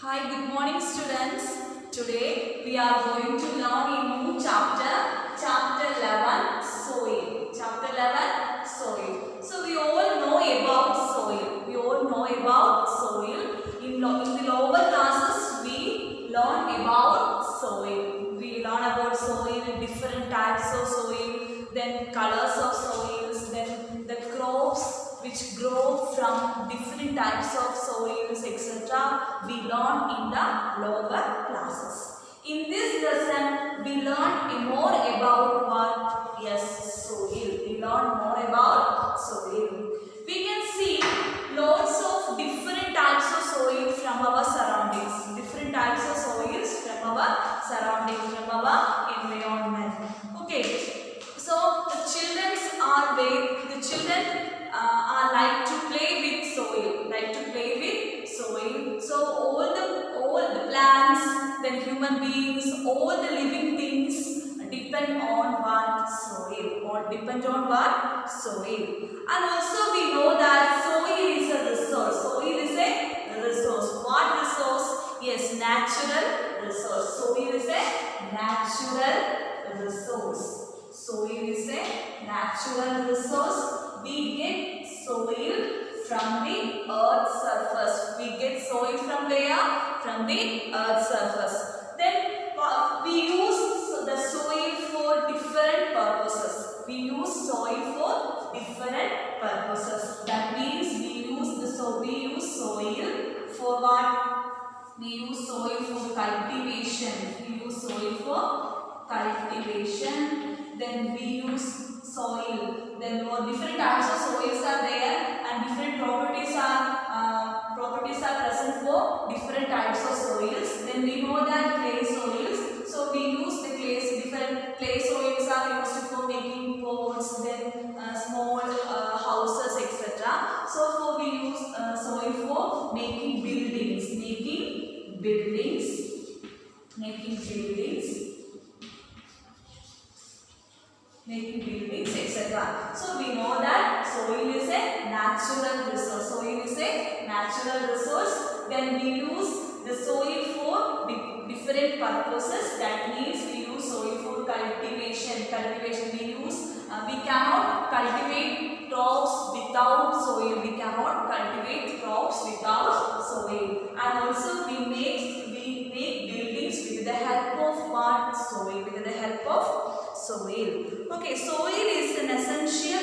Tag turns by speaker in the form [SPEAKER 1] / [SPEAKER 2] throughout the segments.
[SPEAKER 1] Hi, good morning students. Today we are going to learn a new chapter, chapter 11, soil. Chapter 11, soil. So we all know about soil. We all know about soil. In the lower classes we learn about soil. We learn about soil, different types of soil, then colors of soils, then the crops which grow from different types of soils, etc. we learn in the lower classes. In this lesson, we learn more about what? Yes, soil. We learn more about soil. We can see lots of different types of soil from our surroundings. Different types of soils from our surroundings, from our environment. Okay. So the children are like to play with soil, So all the plants, then human beings, all the living things depend on what? Soil. Or depend on what? Soil. And also we know that soil is a resource. Soil is a resource. What resource? Yes, natural resource. Soil is a natural resource. Soil is a natural resource. We get soil from the earth's surface. We get soil from where? From the earth's surface. Then we use the soil for different purposes. We use soil for different purposes. That means we use soil for what? We use soil for cultivation. We use soil for cultivation. Then we use soil. Then more different types of soils are there, and different properties are present for different types of soils. Then we know that clay soils. So we use the clays. Different clay soils are used for making pots, then small houses, etc. So we use soil for making buildings, etc. So we know that soil is a natural resource. Then we use the soil for different purposes. That means we use soil for cultivation. We cannot cultivate crops without soil. And also we make buildings with the help of what? Soil. Okay, soil is an essential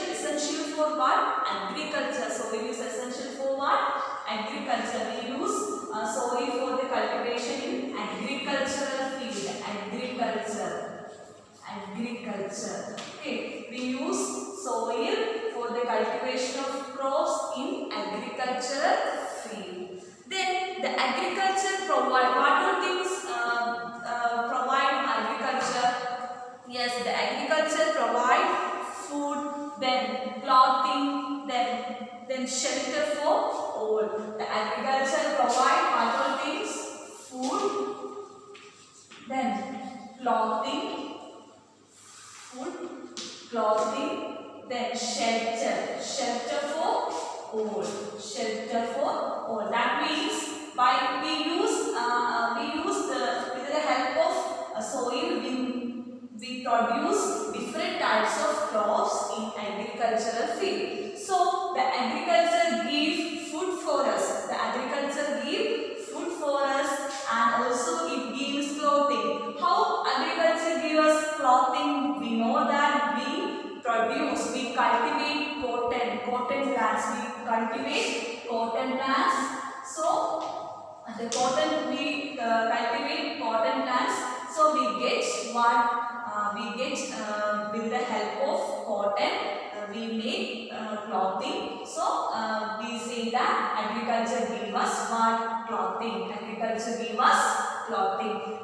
[SPEAKER 1] for what? Agriculture. Soil is essential for what? Agriculture. We use soil for the cultivation in agricultural field. Agriculture. Okay, we use soil for the cultivation of crops in agricultural field. Then the agriculture provide what all things provide agriculture? Yes, the agriculture provide food, then clothing, then shelter for all. The agriculture provide what all things? Food, then clothing, then shelter for all. That means with the help of soil we produce different types of crops in agricultural field. So the agriculture give food for us. And also it gives clothing. How agriculture gives us clothing? We know that we cultivate cotton plants. So the cotton we cultivate cotton plants. So we get what? With the help of cotton we make clothing. So we say that agriculture gives us what? Clothing.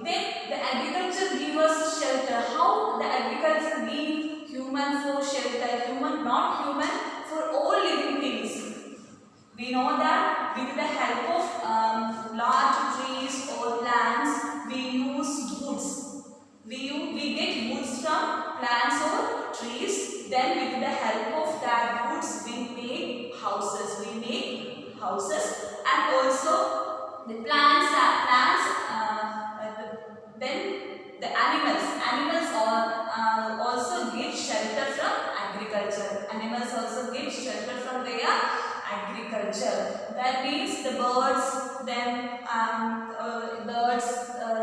[SPEAKER 1] Then the agriculture gives us shelter. How the agriculture gives human for shelter? Not human, for all living things. We know that with the help of large trees or plants, we use woods. We get woods from plants or trees. Then with the help of that woods, we make houses. And also the plants birds, then birds,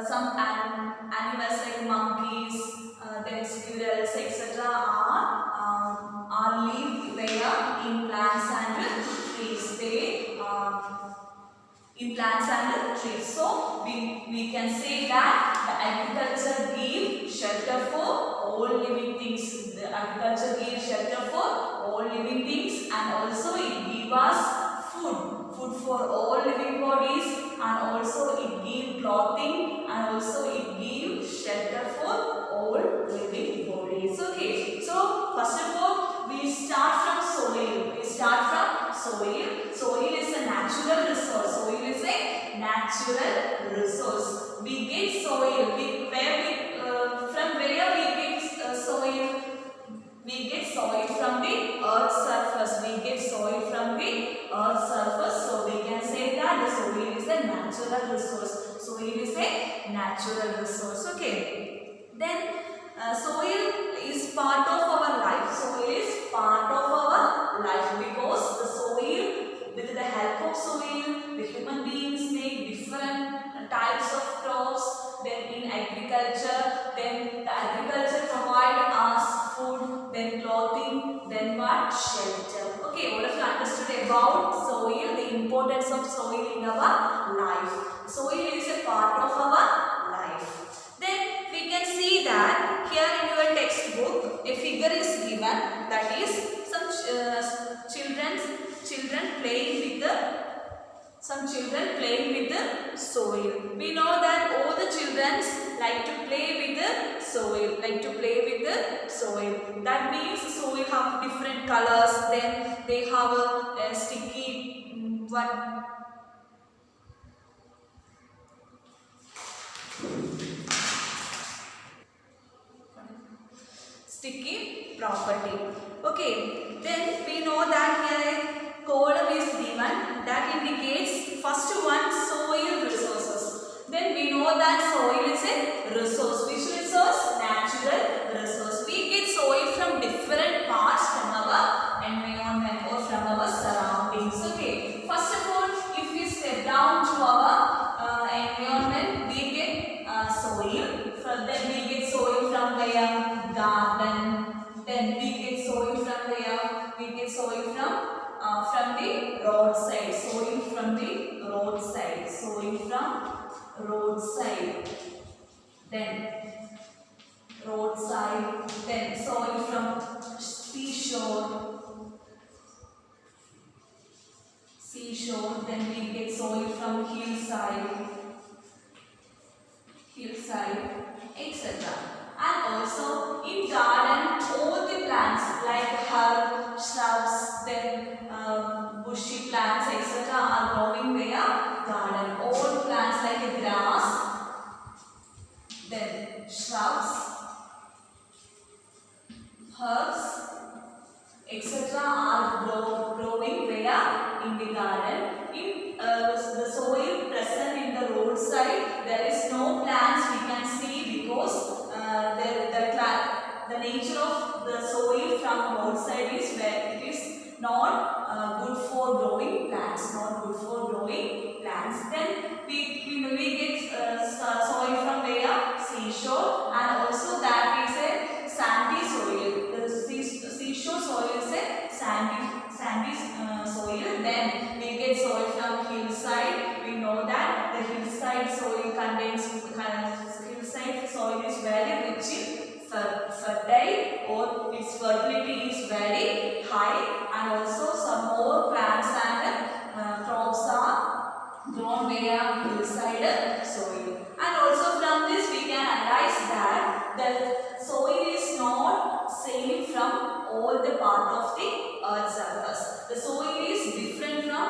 [SPEAKER 1] some animals like monkeys, then squirrels, etc. are live where in plants and trees. They in plants and trees. So we can say that the agriculture gives shelter for all living things. The agriculture gives shelter for all living things, and also it gives us food for all living bodies, and also it gives clothing, and also it gives shelter for all living bodies. Okay, so first of all we start from soil. Soil is a natural resource. Soil is a natural resource. We get soil. From where we get soil? We get soil from the earth's surface. So we can say that the soil is a natural resource. Okay. Then soil is part of our life. Because the soil, with the help of soil, the human beings make different types of crops. Then in agriculture, then the agriculture provide us food, then clothing, then what? Shelter. Okay, what have you understood about soil, the importance of soil in our life? Soil is a part of our life. Then we can see that here in your textbook a figure is given, that is some children playing with the soil. We know that all the children like to play with the soil. That means soil have different colors. Then they have a sticky sticky property. Okay, then we know that here a column is given that indicates first one, soil resources. Then we know that soil is a resource. Which resource? Natural resource. We get soil from different parts from our environment or from our surroundings. Okay, first of all, if we step down to our environment, we get soil. Then we get soil from where? Garden. Then we get soil from where? We get soil from the roadside. Soil from the roadside. Then roadside. Then soil from seashore. Then we get soil from hillside, etc. And also in garden, all the plants like herb, shrubs, then bushy plants, etc. are growing where? Garden. All plants like grass, then shrubs, herbs, etc. are growing where? In the garden. In the soil present in the roadside, there is no plants we can see because the nature of the soil from roadside is where it is not good for growing plants. Then we get soil from where? Seashore, and also that is a sandy soil. The seashore soil is a sandy soil. Then we get soil from hillside. We know that the hillside soil hillside soil is very rich in fertile, or its fertility is very high, and also some more plants and crops are grown where? Hillside soil. And also from this we can analyze that the soil is not same from all the part of the earth's surface. The soil is different from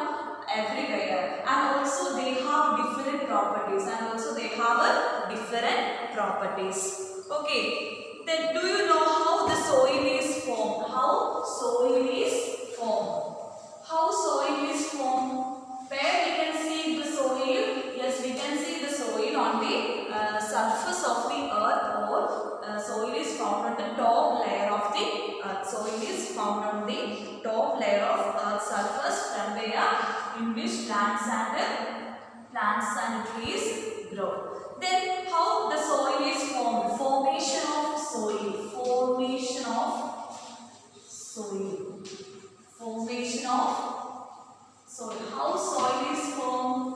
[SPEAKER 1] everywhere, and also they have different properties. Okay. Then do you know how the soil is formed? How soil is formed? Where we can see the soil? Yes, we can see the soil on the surface of the earth, or soil is found on the top layer of the earth. Soil is found on the top layer of earth's surface, from where? In which plants and grow. Then how the soil is formed? Formation of soil. Formation of soil. Formation of soil. How soil is formed?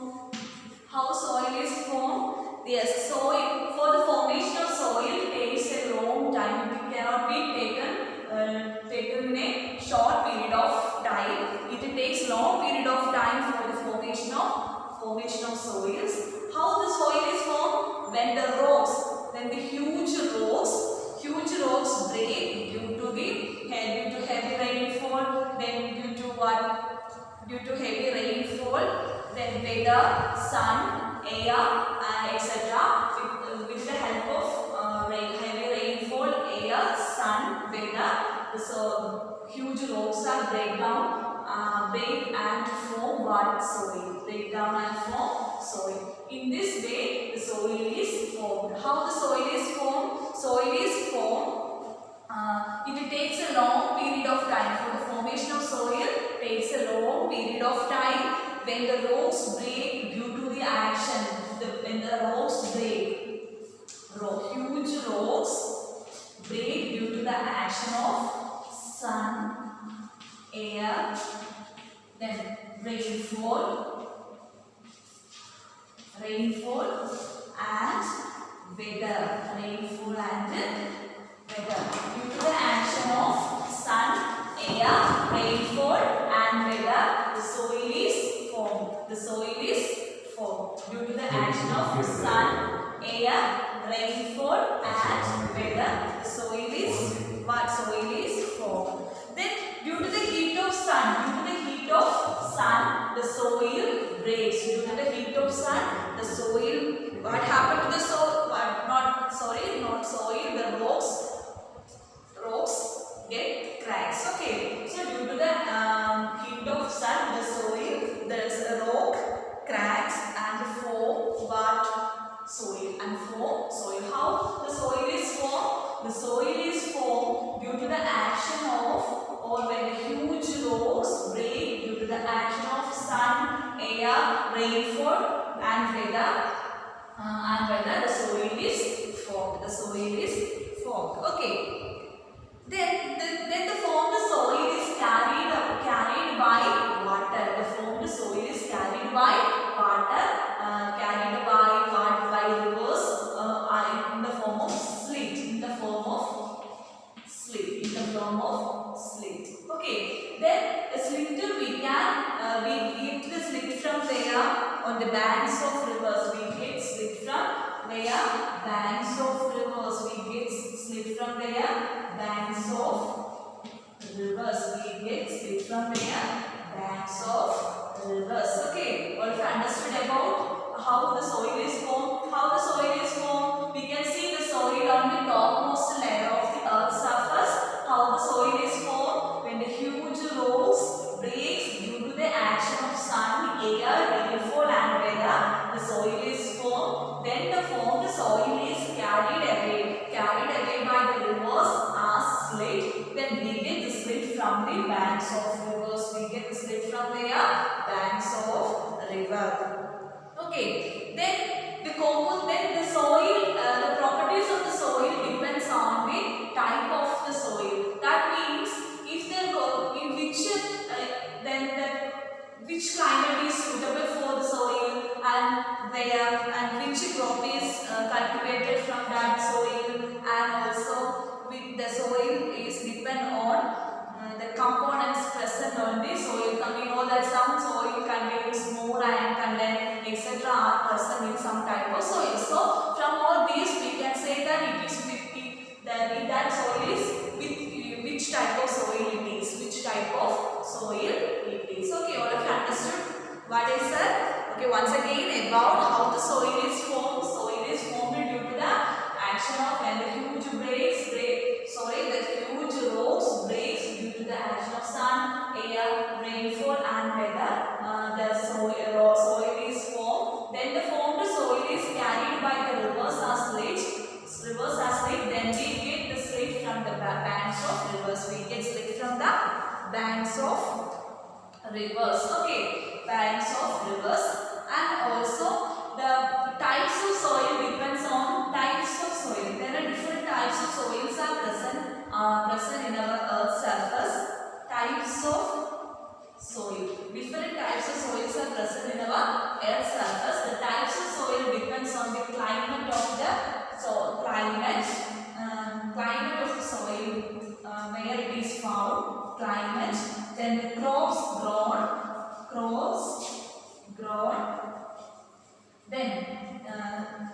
[SPEAKER 1] How soil is formed? Yes, soil. For the formation of soil takes a long time. It cannot be taken in a short period of time. It takes long period of time for the formation of soils. How the soil is formed? When the huge rocks break due to heavy rainfall. Then due to what? Due to heavy rainfall. Then weather, sun, air, etc. With the help of heavy rainfall, air, sun, weather, so huge rocks are break and form what? Soil. Break down and form soil. In this way, the soil is formed. How the soil is formed? Soil is formed. It takes a long period of time. For the formation of soil, takes a long period of time. When the rocks break due to the action, when the rocks break, huge rocks break due to the action of sun, air, then rainfall and weather. Rainfall and weather. Due to the action of sun, air, rainfall and weather, the soil is formed. The soil is formed due to the action of sun, air, rainfall and weather. The soil is formed. Then due to the heat of sun, the soil breaks. Due to the heat of sun, the soil. What happened to the soil? Not soil. The rocks get cracks. Okay. So due to the heat of sun, the soil, there is a rock, cracks and form what? Soil. And form soil. How the soil is formed? The soil is formed due to the action of, or when the huge rocks break due to the action of sun, air, rainfall and weather. The soil is formed. The soil is formed. Okay. Then the formed soil is carried by water. The formed soil is carried by water, carried by rivers in the form of slit. Okay. Then the slit we get the slit from there on the banks of rivers. We get slit from where? Banks of rivers. We get slit from there. Banks of rivers. We get slit from there. Banks of rivers. Okay. All of you understood about how the soil is formed? How the soil is formed? We can see the soil on the topmost layer of the earth's surface. How the soil is formed? When the huge rocks breaks due to the action of sun, air, rainfall and weather, the soil is formed. Then the formed soil is carried away by the rivers as slit. Then we get the slit from the banks of rivers. We get the slit from the banks of river. Okay. Then the soil, the properties of the soil depends on the type of the soil. That means if which climate is suitable for the soil and which crop is cultivated from that soil, and also the soil is depend on the components present on the soil. We know that some soil contains more iron content, etc. are present in some type of soil. So from all these we can say that it is that soil is with which type of soil it is. Okay, all of you understood what I said? Okay, once again about how the soil is formed. Soil is formed due to the action of when the huge rocks breaks due to the action of sun, air, rainfall and weather. The soil is formed. Then the formed soil is carried by the rivers as slit. Then we get the slit from the banks of rivers. We get slit from the banks of rivers. Okay, banks of rivers. And also the types of climate, then the crops grown, then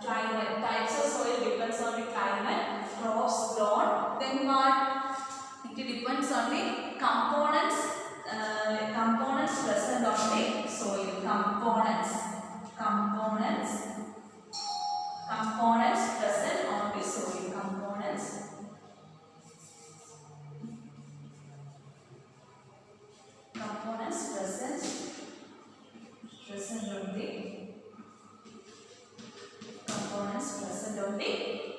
[SPEAKER 1] climate, types of soil depends on the climate, crops grown, then what? It depends on the components present on the soil, components present on the soil, components present on the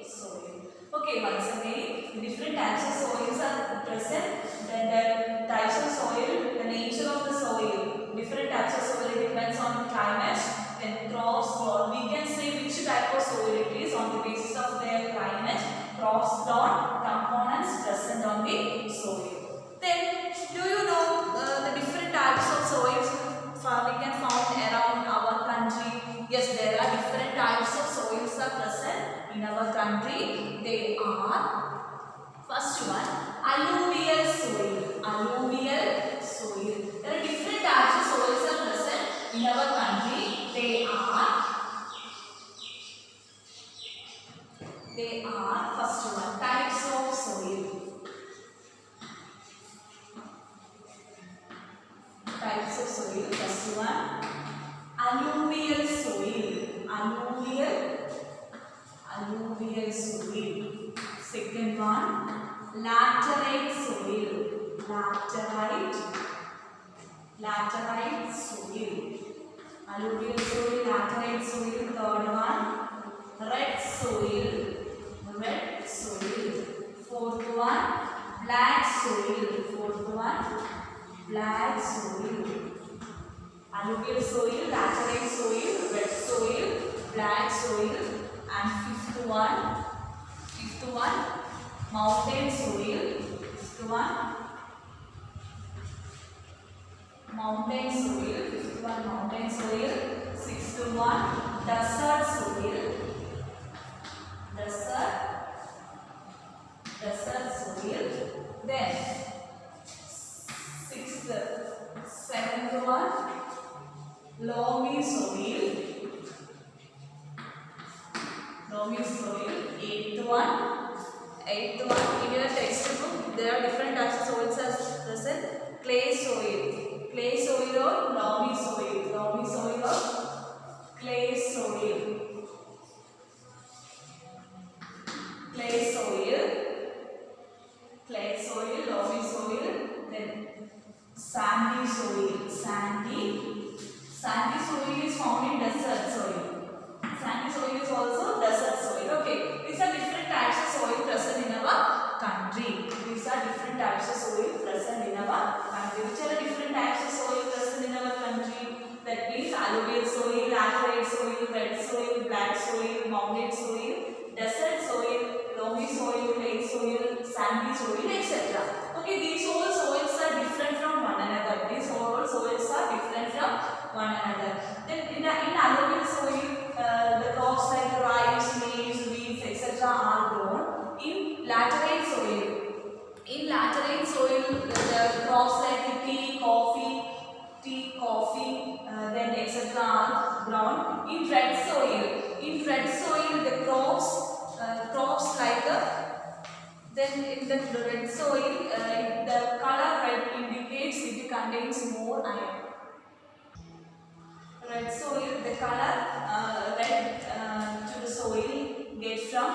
[SPEAKER 1] soil. Okay, once again, different types of soils are present. Then the types of soil, the nature of the soil, different types of soil depends on the climate. Then crops grown, we can say which type of soil it is on the basis of their climate. Crops grown, components present on the soil. Then, do you know the different types of soils we can found around our country? Yes, there are different types of soils are present in our country. They are, first one, alluvial soil. There are different types of soils are present in our country. They are first one, types of soil. First one, alluvial soil. Second one, laterite soil. Alluvial soil, laterite soil. Third one, red soil. Fourth one, black soil. Alluvial soil, laterite soil, red soil, black soil, and fifth one, mountain soil. Mountain soil. Sixth one, desert soil. Then seventh one, loamy soil. Eighth one, in your textbook there are different types of soils as present. Clay soil or loamy soil or clay soil, loamy soil. Then sandy soil. Sandy soil is found in desert soil. Sandy soil is also desert soil. Okay, these are different types of soil present in our country. Which are the different types of soil present in our country? That means alluvial soil, laterite soil, red soil, black soil, mountain soil, desert soil, loamy soil, clay soil, sandy soil, etc. Okay, these all soils are different from one another. Then in alluvial soil, the crops like rice, maize, wheat, etc. are grown. In laterite soil, the crops like tea, coffee, then etc. are grown. In red soil, the crops like then in the red soil, the color red indicates it contains more iron. Red soil, the color red to the soil get from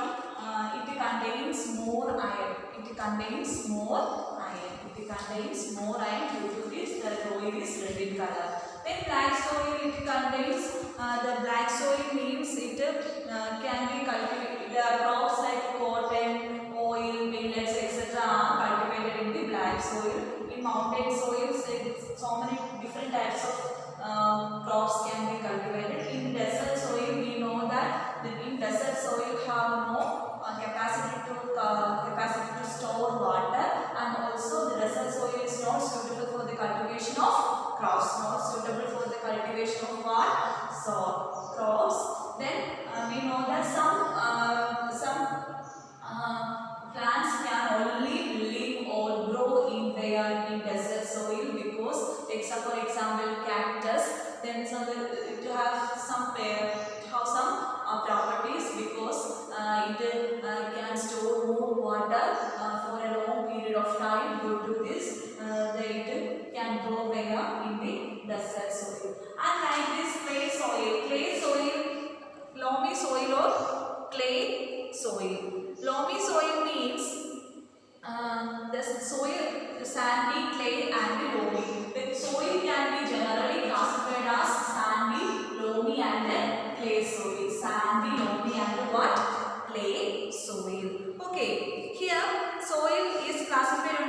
[SPEAKER 1] it contains more iron. Due to this, the soil is red in color. Then black soil, it contains the black soil means it can be cultivated. The crops like cotton, oil, millets, etc. are cultivated in the black soil. In mountain soils, so many different types of crops can be cultivated. In desert soil, we know that in desert soil have no capacity to store water, and also the desert soil is not suitable for the cultivation of crops. Crops. Then we know that some soil. Loamy soil means the soil, sandy, clay and loamy. The soil can be generally classified as sandy, loamy and clay soil. Sandy, loamy and what? Clay soil. Okay, here soil is classified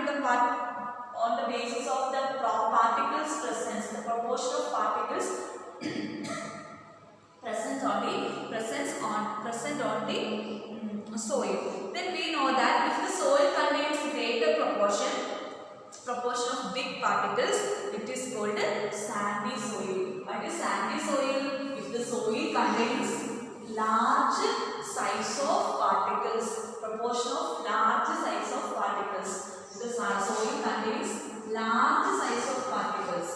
[SPEAKER 1] on the basis of the particles presence, the proportion of particles present on the soil. Then we know that if the soil contains greater proportion of big particles, it is called sandy soil. What is sandy soil? If the soil contains large size of particles, proportion of large size of particles. The soil contains large size of particles,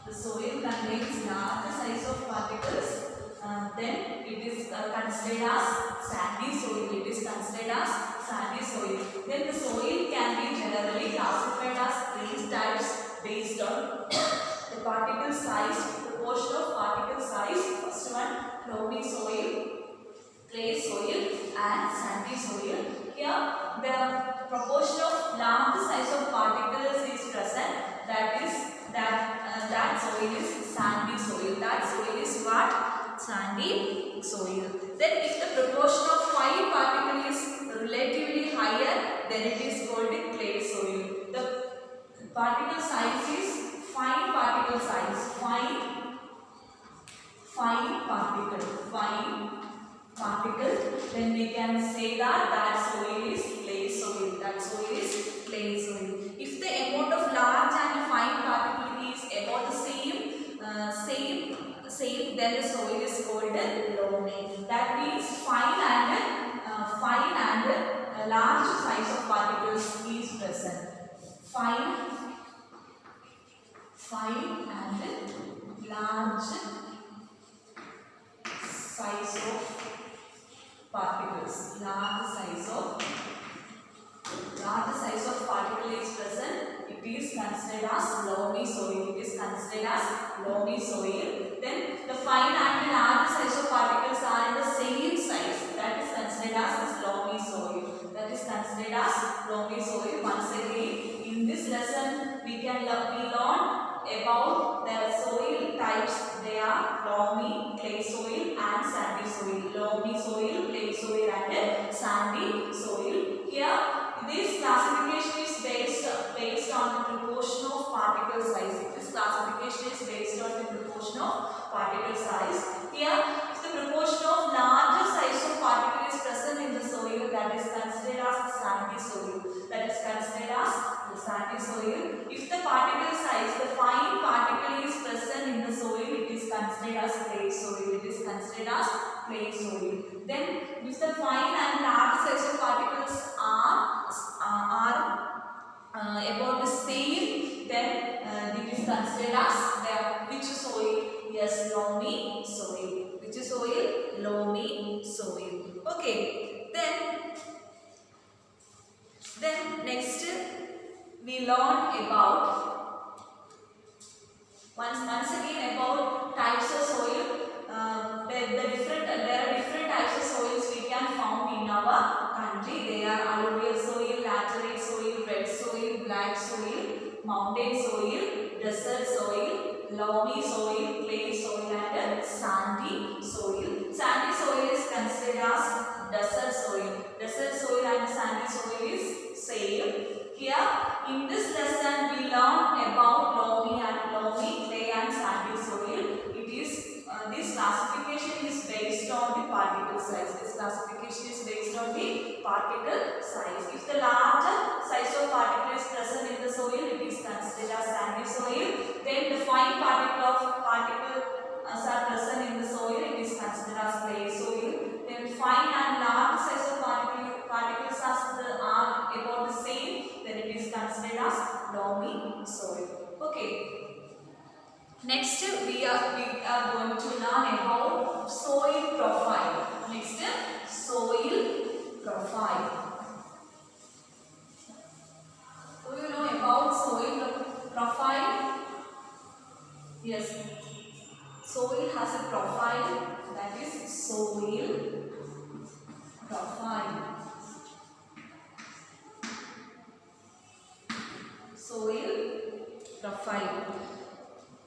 [SPEAKER 1] the soil contains large size of particles, then it is considered as sandy soil. It is considered as sandy soil. Then the soil can be generally classified as these types based on the particle size, proportion of particle size. First one, loamy soil, clay soil and sandy soil. Here the proportion of large size of particles is present. That soil is sandy soil. That soil is what? Sandy soil. Then if the proportion of fine particle is relatively higher, then it is called clay soil. The particle size is fine particle size. Fine particle, then we can say that soil is clay soil. That soil is clay soil. If the amount of large and fine particle is about the same, then the soil is called loamy. That means fine and large size of particles is present. Fine and large size of particles. Large size of particle is present. It is considered as loamy soil. Then the fine and large size of particles are in the same size. That is considered as loamy soil. Once again, in this lesson, we learn about the soil types. They are loamy, clay soil and sandy soil. Loamy soil, clay soil and sandy soil. Here, this classification is based on the proportion of particle size. This classification is based on the proportion of particle size. Here, if the proportion of larger size of particle is present in the soil, that is considered as sandy soil. If the particle size, the fine particle is present in the soil, it is considered as clay soil. Then, if the fine and large size of particles are about the same, then it is considered as which soil? Yes, loamy soil. Which soil? Loamy soil. Okay. Then next we learn about once again about types of soil. There are different types of soils we can found in our country. They are alluvial soil, laterite soil, red soil, black soil, mountain soil, desert soil, loamy soil, clay soil and sandy soil. Sandy soil is considered as desert soil. Desert soil and sandy soil is same. Here in this lesson we learn about loamy, clay and sandy soil. It is this classification is based on the particle size. If the larger size of particle is present in the soil, it is considered as sandy soil. Then the fine particles are present in the soil, it is considered as clay soil. Then fine and large size of particles are about the same, then it is considered as loamy soil. Okay. Next we are going to learn about soil profile. Next, soil profile. Do you know about soil profile? Yes. Soil has a profile, that is soil profile. Soil profile.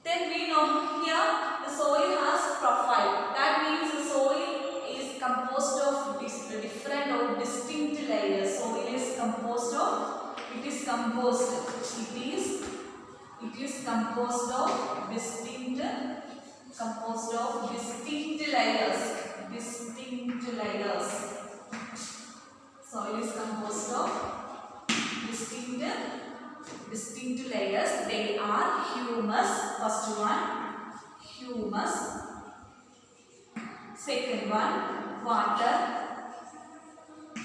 [SPEAKER 1] Then we know here the soil has profile. That means the soil is composed of different or distinct layers. Soil is composed of, it is composed of distinct layers. Distinct layers. Soil is composed of distinct layers. They are humus. First one, humus. Second one, water.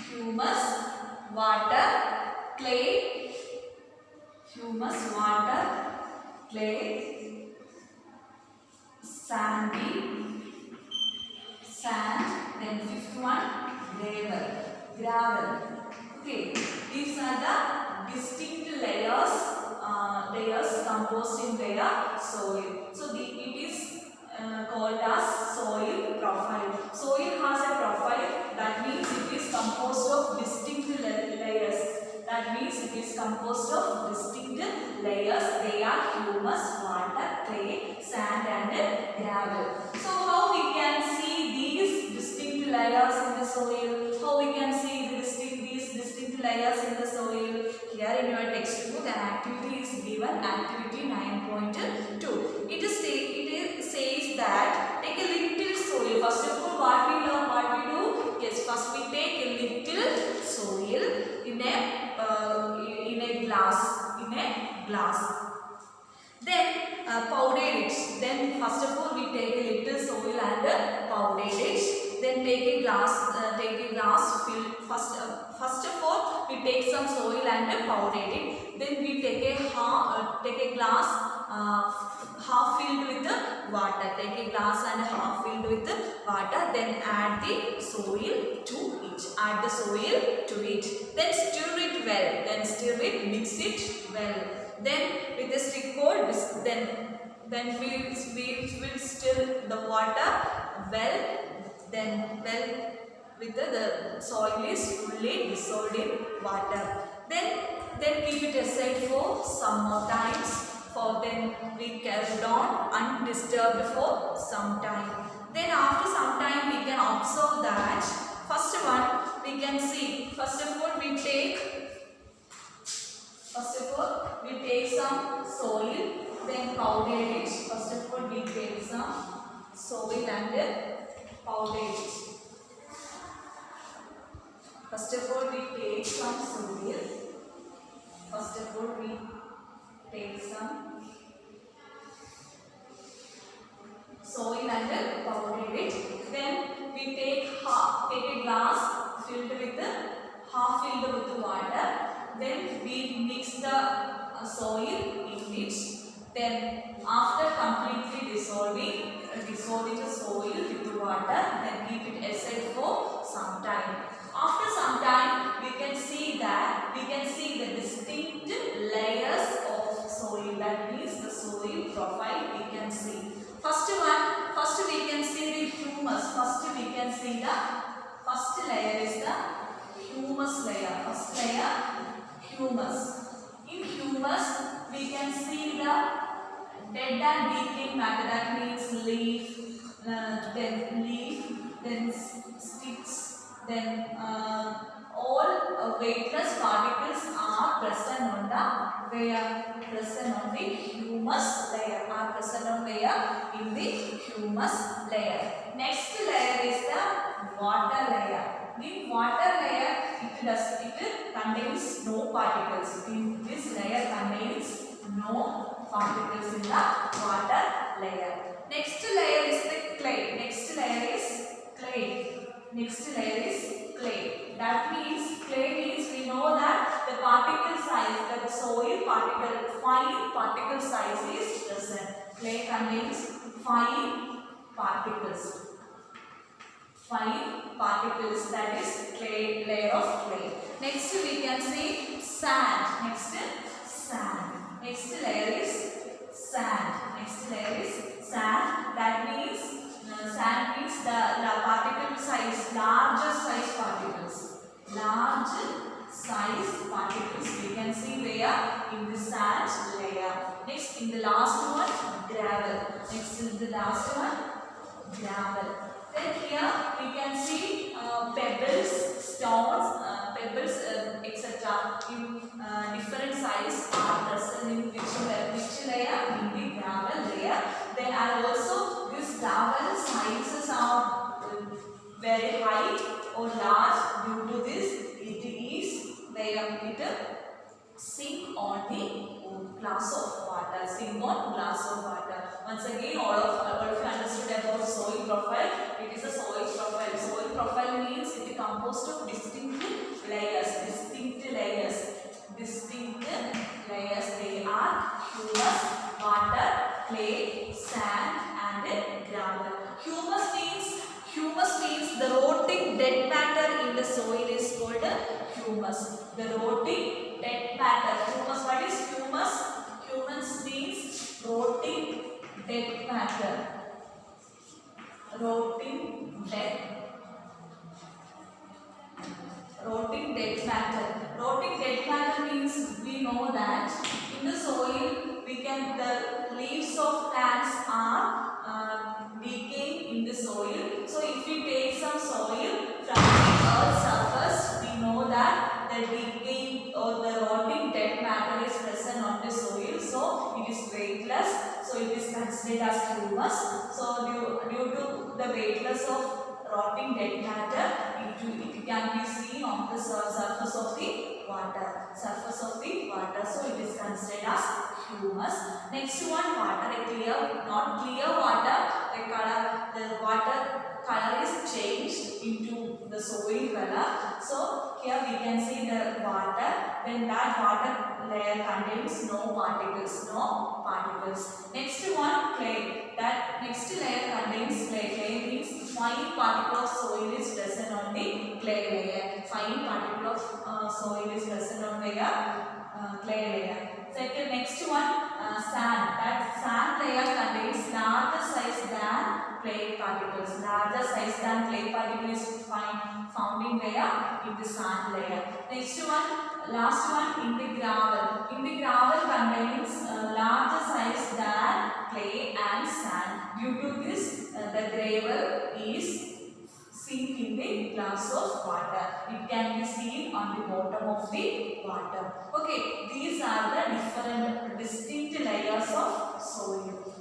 [SPEAKER 1] Humus, water, clay. Humus, water, clay, sandy, sand. Then fifth one, gravel. Okay, these are the distinct layers composed in their soil. So it is called as soil profile. Soil has a profile, that means it is composed of distinct layers. That means it is composed of distinct layers. They are humus, water, clay, sand and gravel. So how we can see these distinct layers in the soil? How we can see these distinct layers in the soil? Here in your textbook an activity is given, activity 9.2. It says that take a little soil. First of all, what we do? Yes, first we take a little soil in a glass. Then powder it. Then first of all we take a little soil and powder it. Then take a glass filled. First of all we take some soil and powder it. Then we take a glass half filled with water. Take a glass and half filled with water. Then add the soil to it. Then stir it well. Mix it well. Then with a stick board, then we will stir the water well. Then with the soil is fully dissolved in water. Then keep it aside for some more times. Then we carry on undisturbed for some time. Then after some time we can observe that first one we can see. First of all we take some soil, then powder it. First of all we take some soil and powder it. First of all we take some soil. First of all we take some soil and powder it. Then we take a glass half filled with water. Then we mix the soil in it. Then after completely dissolving the soil with the water, then keep it aside for some time. After some time we can see the distinct layers of soil. That means the soil profile we can see. First we can see the humus. First layer is the humus layer. First layer, humus. In humus we can see the dead and decaying matter. That means leaf, then sticks, then all weightless particles are present on the humus layer. In the humus layer. Next layer is the water layer. In water layer it contains no particles. In this layer contains no particles in the water layer. Next layer is the clay. Next layer is clay. That means we know that the particle size, that the soil fine particle size is present. Clay contains fine particles. That is clay, layer of clay. Next we can see sand. Next layer is sand. That particle size, larger size particles. Large size particles we can see where in the sand layer. Next, in the last one, gravel. Next is the last one, gravel. Then here we can see pebbles, stones, etc. in different size are present in which layer? In the gravel layer. Then and also this gravel sizes are very high or large. Due to this, it is where it sink on the glass of water. Sink on glass of water. Once again, all of you understood about soil profile. It is a soil profile. Soil profile means it is composed of distinct layers. Distinct layers. Distinct layers. They are humus, water, clay, sand, and gravel. Humus means the rotting dead matter in the soil is called humus. The rotting dead matter. Humus. What is humus? Humus means rotting dead matter. Rotting dead matter. Rotting dead matter means we know that in the soil the leaves of plants are decaying in the soil. So if we take some soil from the earth's surface, we know that the decaying or the rotting dead matter is present on the soil. So it is weightless. So it is considered as humus. So due to the weightless of rotting dead matter, it can be seen on the surface of the water. Surface of the water. So it is considered as humus. Next one, water. Not clear water. The water color is changed into the soil color. So here we can see the water. Then that water layer contains no particles. No particles. Next one, clay. That next layer contains clay. Clay means fine particle of soil is present on the clay layer. Fine particle of soil is present on the clay layer. Second, next one, sand. That sand layer contains larger size than clay particles. Larger size than clay particle is found in where? In the sand layer. Next one, last one, in the gravel. In the gravel contains larger size than clay and sand. Due to this, the gravel is sink in the glass of water. It can be seen on the bottom of the water. Okay, these are the different distinct layers of soil.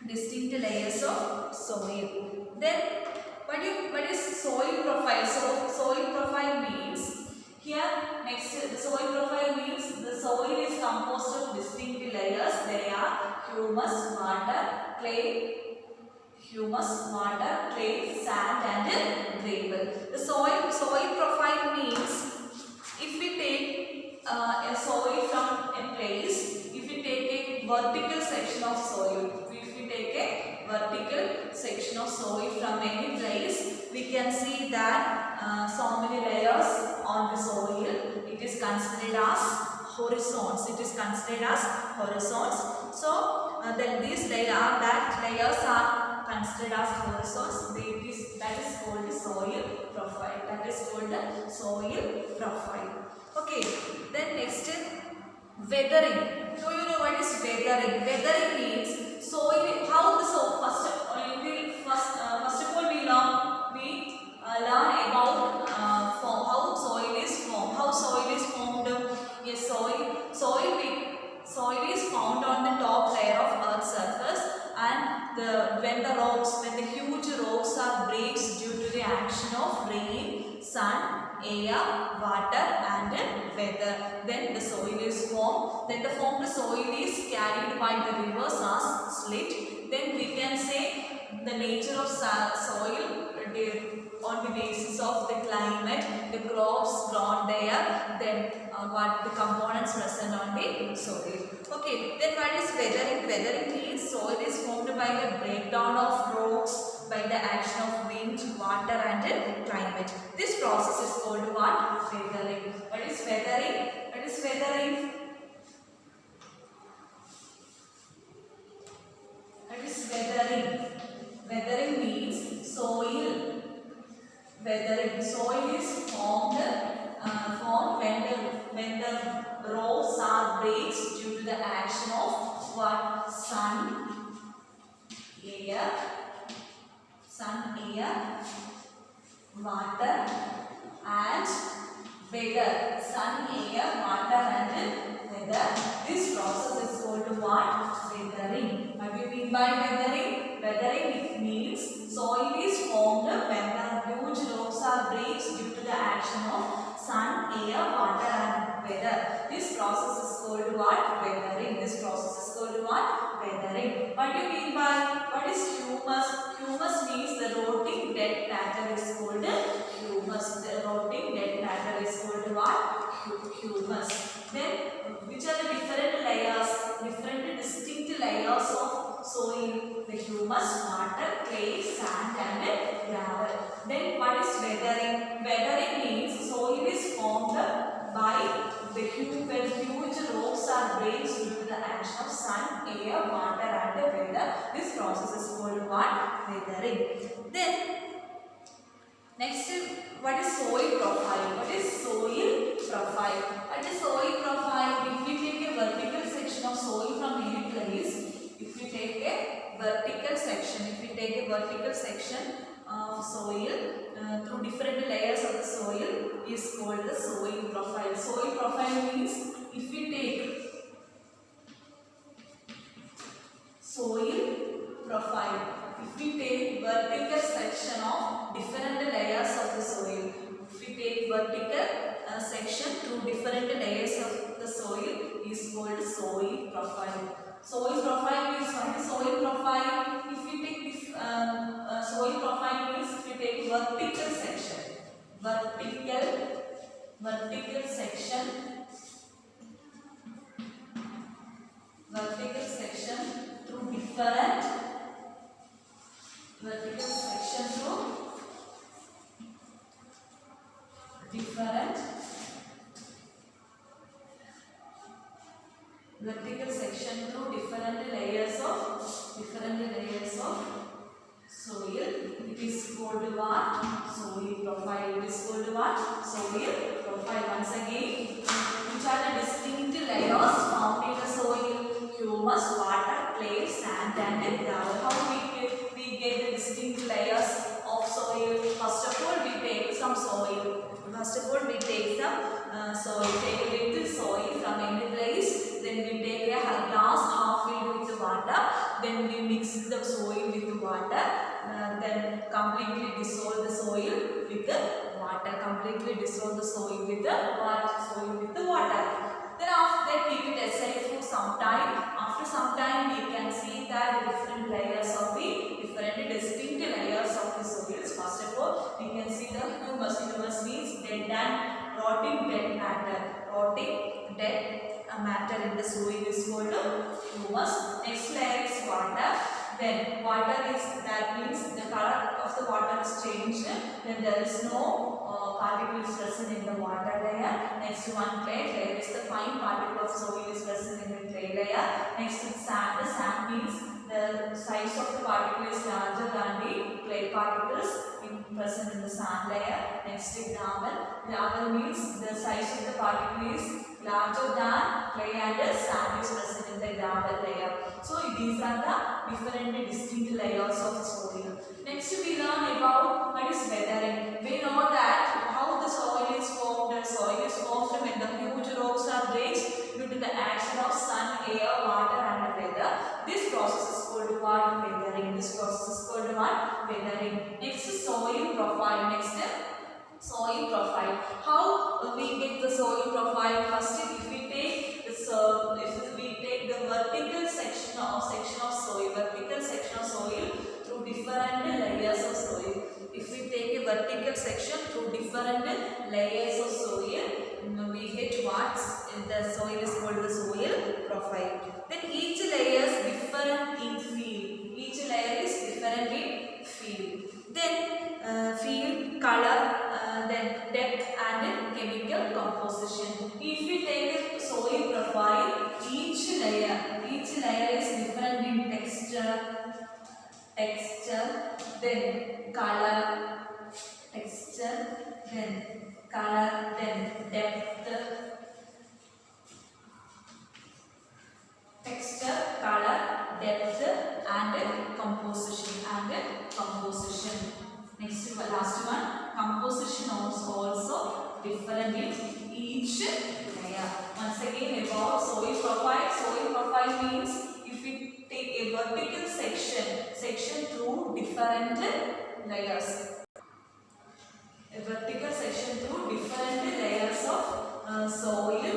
[SPEAKER 1] Distinct layers of soil. Then what is soil profile? So soil profile means here next the soil profile means the soil is composed of distinct layers. They are humus, water, clay, sand and gravel. The soil profile means if we take a soil from a place, if we take a vertical section of soil, from any place, we can see that so many layers on the soil. It is considered as horizons. So then these layers are considered as horizons. That is called the soil profile. Okay. Then next, weathering. So you know what is weathering? Weathering means soil. How the soil first of all we learn about how soil is formed. How soil is formed? Yes, soil is found on the top layer of Earth's surface, and when the huge rocks are breaks due to the action of rain, sun, air, water and weather, then the soil is formed. Then the formed soil is carried by the rivers as slit. Then we can say the nature of soil on the basis of the climate, the crops grown there, then what the components present on the soil. Okay, then what is weathering? Weathering means soil is formed by the breakdown of rocks, by the action of wind, water and climate. This process is called what? Weathering. What is weathering? Weathering means soil soil is formed when the rocks are breaks due to the action of what? Sun, air, water and weather. Sun, air, water and weather. This process is called what? Weathering. What do you mean by weathering? Weathering it means soil is formed when the huge rocks are breaks due to the action of sun, air, water and weather. This process is called what? Weathering. This process is called what? Weathering. What do you mean by, what is humus? Humus means the rotting dead matter is called humus. The rotting dead matter is called what? Humus. Then which are the different layers? Different distinct layers of soil. The humus, water, clay, sand and gravel. Then what is weathering? Weathering means soil is formed by the when huge rocks are breaks due to the action of sun, air, water and weather. This process is called what? Weathering. Then next, what is soil profile? What is soil profile? What is soil profile? If we take a vertical section of soil from any place, if we take a vertical section of soil through different layers of the soil is called the soil profile. Soil profile means if we take soil profile, if we take vertical section of different layers of the soil, if we take vertical section through different layers of the soil is called soil profile. Soil profile means what is soil profile? If we take soil profile means if we take vertical section through different layers of soil, it is called what? Soil profile. It is called what? Soil profile. Once again, which are the distinct layers found in the soil? Humus, water, clay, sand and gravel. How we get the distinct layers of soil? First of all, we take some soil. Take a little soil from any place. Then we take a glass half filled with water. Then we mix the soil with water. Then completely dissolve the soil with the water. Then after that, keep it aside for some time. After some time, we can see that the different layers of the different distinct layers of the soils. First of all, we can see the humus. Humus means dead and rotting dead matter in the soil is called humus. Next layer is water. Then water is, that means the color of the water is changed. Then there is no particles present in the water layer. Next one, clay. Clay is the fine particle of soil is present in the clay layer. Next is sand. The sand means the size of the particle is larger than the clay particles present in the sand layer. Next is gravel. Gravel means the size of the particle is larger than clay and sand is present in the gravel layer. So these are the different distinct layers of soil. Next we learn about what is weathering. We know that how the soil is formed. The soil is formed when the huge rocks are breaks due to the action of sun, air, water and weather. This process is called what? Weathering. Next is soil profile. Soil profile. How we get the soil profile? First, if we take the vertical section of soil through different layers of soil. If we take a vertical section through different layers of soil, we get what? The soil is called the soil profile. Then each layer is different in field. Then field, color, then depth and chemical composition. If we take a soil profile, each layer is different in texture, then color, texture, then color, then depth, texture, color, depth, and composition. Next, last one, composition also different in each layer. Once again about soil profile. Soil profile means if we take a vertical section through different layers. A vertical section through different layers of soil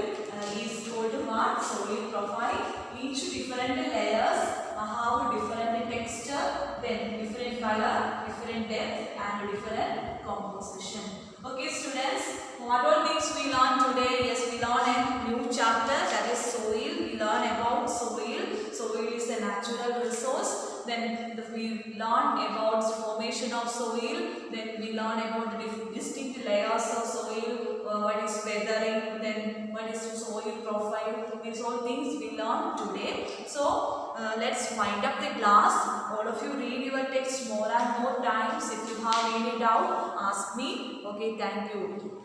[SPEAKER 1] is called what? Soil profile. Each different layers have different texture, then different color, different depth, and different composition. Okay, students, what all things we learned today? Yes, we learned a new chapter, that is soil. We learn about soil. Soil is a natural resource. Then we learn about formation of soil. Then we learn about the distinct layers of soil. What is weathering? Then what is soil profile? These all things we learn today. So let's wind up the class. All of you read your text more and more times. If you have any doubt, ask me. Okay, thank you.